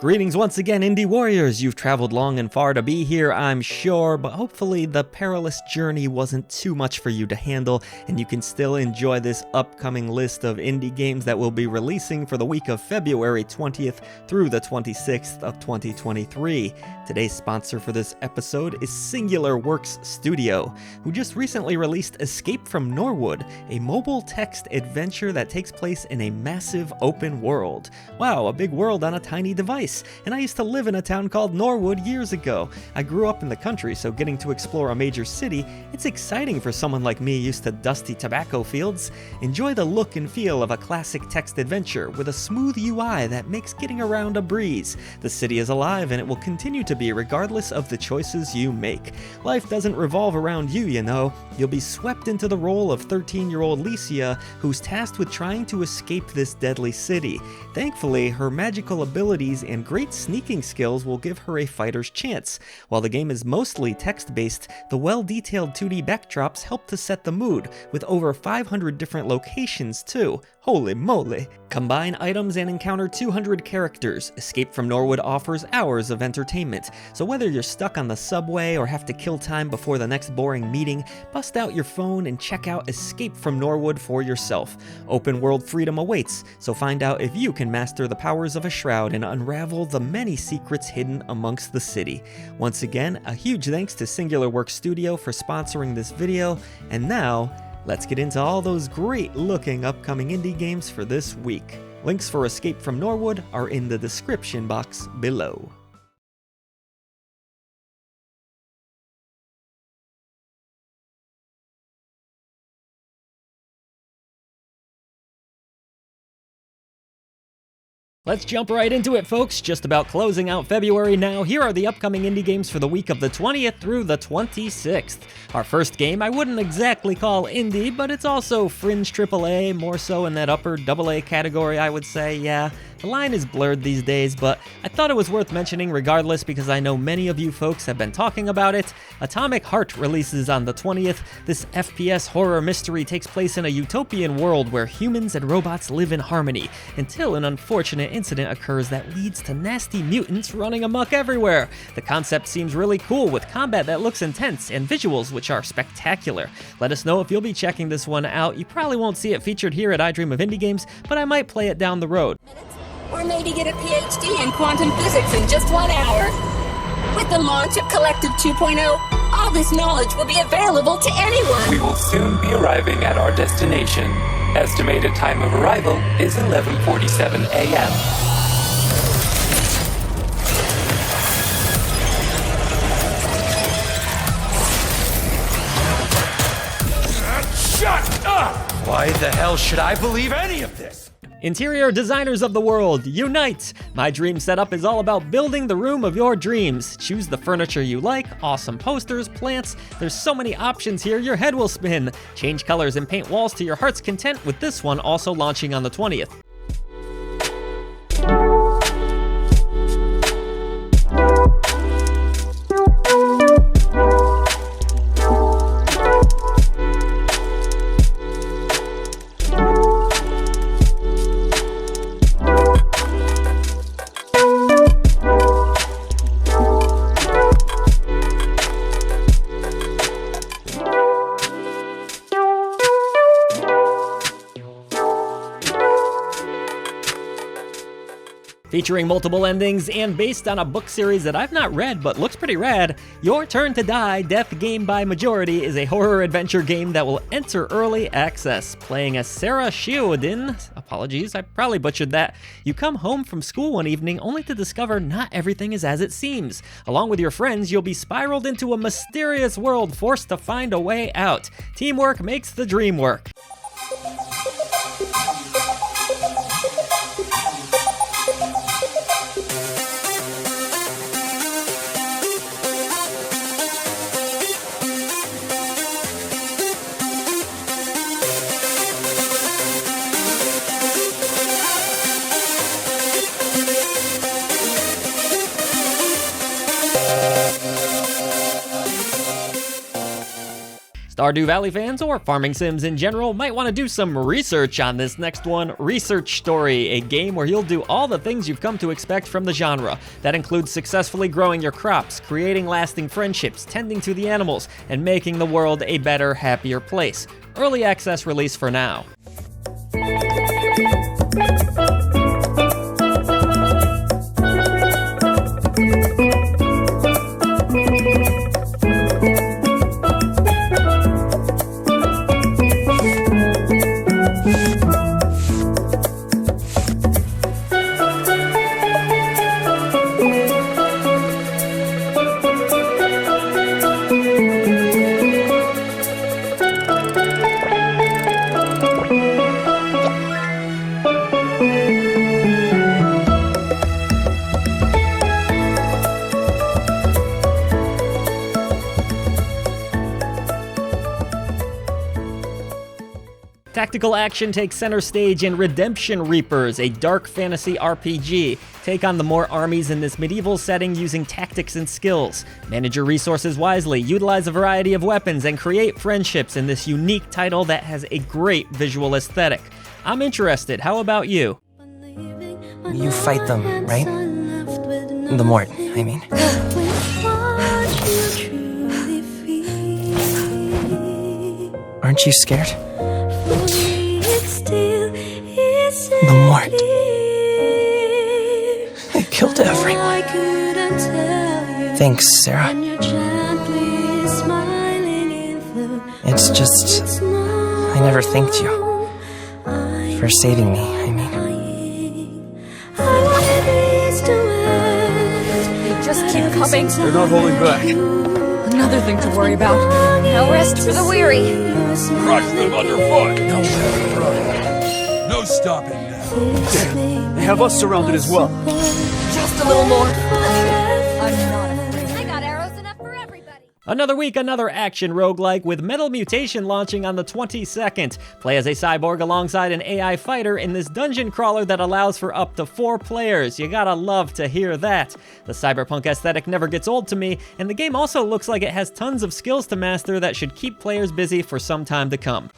Greetings once again, Indie Warriors! You've traveled long and far to be here, I'm sure, but hopefully the perilous journey wasn't too much for you to handle, and you can still enjoy this upcoming list of indie games that will be releasing for the week of February 20th through the 26th of 2023. Today's sponsor for this episode is Singular Works Studio, who just recently released Escape from Norwood, a mobile text adventure that takes place in a massive open world. Wow, a big world on a tiny device. And I used to live in a town called Norwood years ago. I grew up in the country, so getting to explore a major city, it's exciting for someone like me used to dusty tobacco fields. Enjoy the look and feel of a classic text adventure with a smooth UI that makes getting around a breeze. The city is alive and it will continue to be regardless of the choices you make. Life doesn't revolve around you, you know. You'll be swept into the role of 13-year-old Licia, who's tasked with trying to escape this deadly city. Thankfully, her magical abilities and great sneaking skills will give her a fighter's chance. While the game is mostly text-based, the well-detailed 2D backdrops help to set the mood, with over 500 different locations too. Holy moly! Combine items and encounter 200 characters. Escape from Norwood offers hours of entertainment, so whether you're stuck on the subway or have to kill time before the next boring meeting, bust out your phone and check out Escape from Norwood for yourself. Open world freedom awaits, so find out if you can master the powers of a shroud and unravel the many secrets hidden amongst the city. Once again, a huge thanks to Singular Works Studio for sponsoring this video, and now, let's get into all those great looking upcoming indie games for this week. Links for Escape from Norwood are in the description box below. Let's jump right into it, folks. Just about closing out February now. Here are the upcoming indie games for the week of the 20th through the 26th. Our first game I wouldn't exactly call indie, but it's also fringe AAA, more so in that upper AA category, I would say. Yeah, the line is blurred these days, but I thought it was worth mentioning regardless because I know many of you folks have been talking about it. Atomic Heart releases on the 20th. This FPS horror mystery takes place in a utopian world where humans and robots live in harmony until an unfortunate incident occurs that leads to nasty mutants running amok everywhere. The concept seems really cool with combat that looks intense and visuals which are spectacular. Let us know if you'll be checking this one out. You probably won't see it featured here at I Dream of Indie Games, but I might play it down the road. Or maybe get a PhD in quantum physics in just 1 hour. With the launch of Collective 2.0, all this knowledge will be available to anyone. We will soon be arriving at our destination. Estimated time of arrival is 11:47 a.m. Shut up! Why the hell should I believe any of this? Interior designers of the world, unite! My dream setup is all about building the room of your dreams. Choose the furniture you like, awesome posters, plants. There's so many options here, your head will spin. Change colors and paint walls to your heart's content with this one also launching on the 20th. Featuring multiple endings and based on a book series that I've not read but looks pretty rad, Your Turn to Die, Death Game by Majority is a horror adventure game that will enter early access. Playing as Sarah Shiodin, apologies, I probably butchered that, you come home from school one evening only to discover not everything is as it seems. Along with your friends, you'll be spiraled into a mysterious world forced to find a way out. Teamwork makes the dream work. Stardew Valley fans, or farming sims in general, might want to do some research on this next one, Research Story, a game where you'll do all the things you've come to expect from the genre. That includes successfully growing your crops, creating lasting friendships, tending to the animals, and making the world a better, happier place. Early access release for now. Tactical action takes center stage in Redemption Reapers, a dark fantasy RPG. Take on the more armies in this medieval setting using tactics and skills. Manage your resources wisely, utilize a variety of weapons, and create friendships in this unique title that has a great visual aesthetic. I'm interested, how about you? You fight them, right? The Mort, I mean. Aren't you scared? The Mort. They killed everyone. Thanks, Sarah. It's just... I never thanked you. For saving me, I mean. They just keep coming. They're not holding back. Another thing to worry about. No rest for the weary. Crush them underfoot. No stopping now. Damn, they have us surrounded as well. Just a little more. I'm not afraid. I got arrows enough for everybody. Another week, another action roguelike with Mutation launching on the 22nd. Play as a cyborg alongside an AI fighter in this dungeon crawler that allows for up to 4 players. You gotta love to hear that. The cyberpunk aesthetic never gets old to me, and the game also looks like it has tons of skills to master that should keep players busy for some time to come.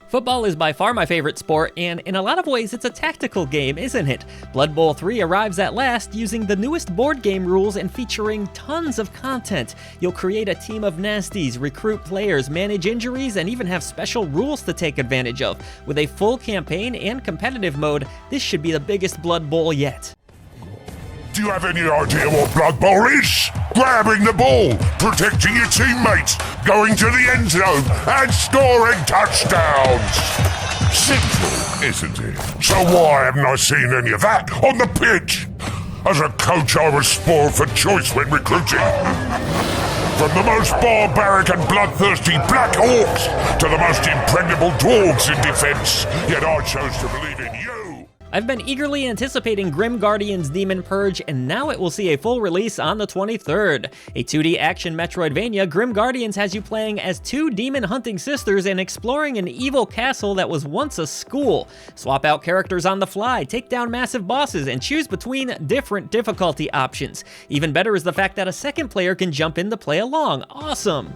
Football is by far my favorite sport, and in a lot of ways it's a tactical game, isn't it? Blood Bowl 3 arrives at last using the newest board game rules and featuring tons of content. You'll create a team of nasties, recruit players, manage injuries, and even have special rules to take advantage of. With a full campaign and competitive mode, this should be the biggest Blood Bowl yet. Do you have any idea what Blood Bowl is? Grabbing the ball, protecting your teammates, going to the end zone, and scoring touchdowns. Simple, isn't it? So why haven't I seen any of that on the pitch? As a coach, I was spoiled for choice when recruiting. From the most barbaric and bloodthirsty Black Orcs to the most impregnable dwarves in defense, yet I chose to believe in you. I've been eagerly anticipating Grim Guardian's Demon Purge, and now it will see a full release on the 23rd. A 2D action Metroidvania, Grim Guardians has you playing as 2 demon hunting sisters and exploring an evil castle that was once a school. Swap out characters on the fly, take down massive bosses, and choose between different difficulty options. Even better is the fact that a second player can jump in to play along. Awesome!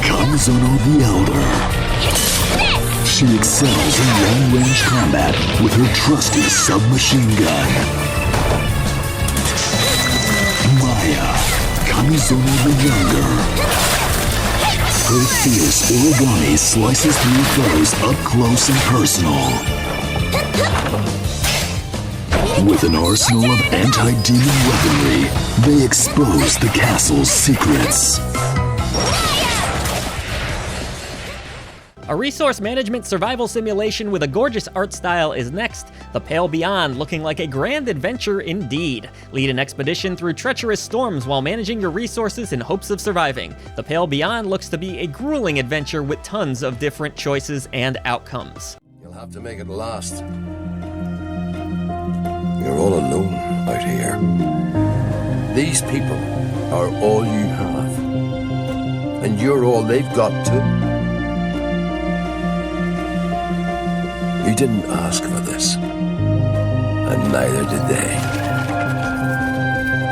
Kamizono the Elder. She excels in long-range combat with her trusty submachine gun. Maya, Kamizono the Younger. Her fierce origami slices through foes up close and personal. With an arsenal of anti-demon weaponry, they expose the castle's secrets. A resource management survival simulation with a gorgeous art style is next. The Pale Beyond, looking like a grand adventure indeed. Lead an expedition through treacherous storms while managing your resources in hopes of surviving. The Pale Beyond looks to be a grueling adventure with tons of different choices and outcomes. You'll have to make it last. You're all alone out here. These people are all you have. And you're all they've got too. You didn't ask for this. And neither did they.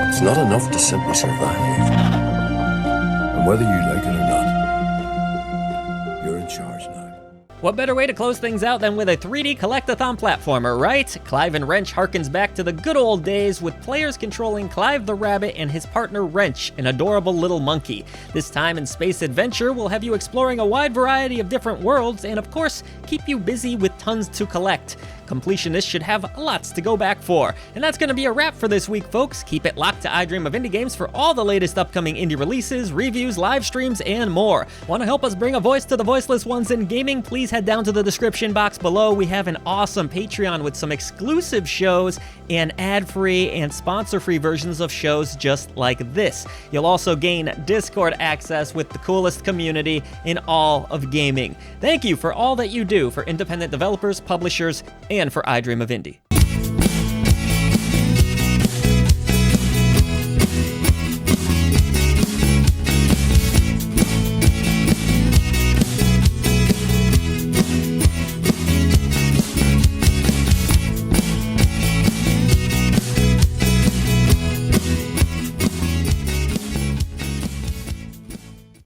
It's not enough to simply survive. And whether you like it or not, you're in charge now. What better way to close things out than with a 3D collectathon platformer, right? Clive N Wrench harkens back to the good old days with players controlling Clive the Rabbit and his partner Wrench, an adorable little monkey. This time in Space Adventure, we'll have you exploring a wide variety of different worlds and of course, keep you busy with tons to collect. Completionists should have lots to go back for. And that's going to be a wrap for this week, folks. Keep it locked to I Dream of Indie Games for all the latest upcoming indie releases, reviews, live streams, and more. Want to help us bring a voice to the voiceless ones in gaming? Please head down to the description box below. We have an awesome Patreon with some exclusive shows and ad-free and sponsor-free versions of shows just like this. You'll also gain Discord access with the coolest community in all of gaming. Thank you for all that you do for independent developers, publishers, and for I Dream of Indie.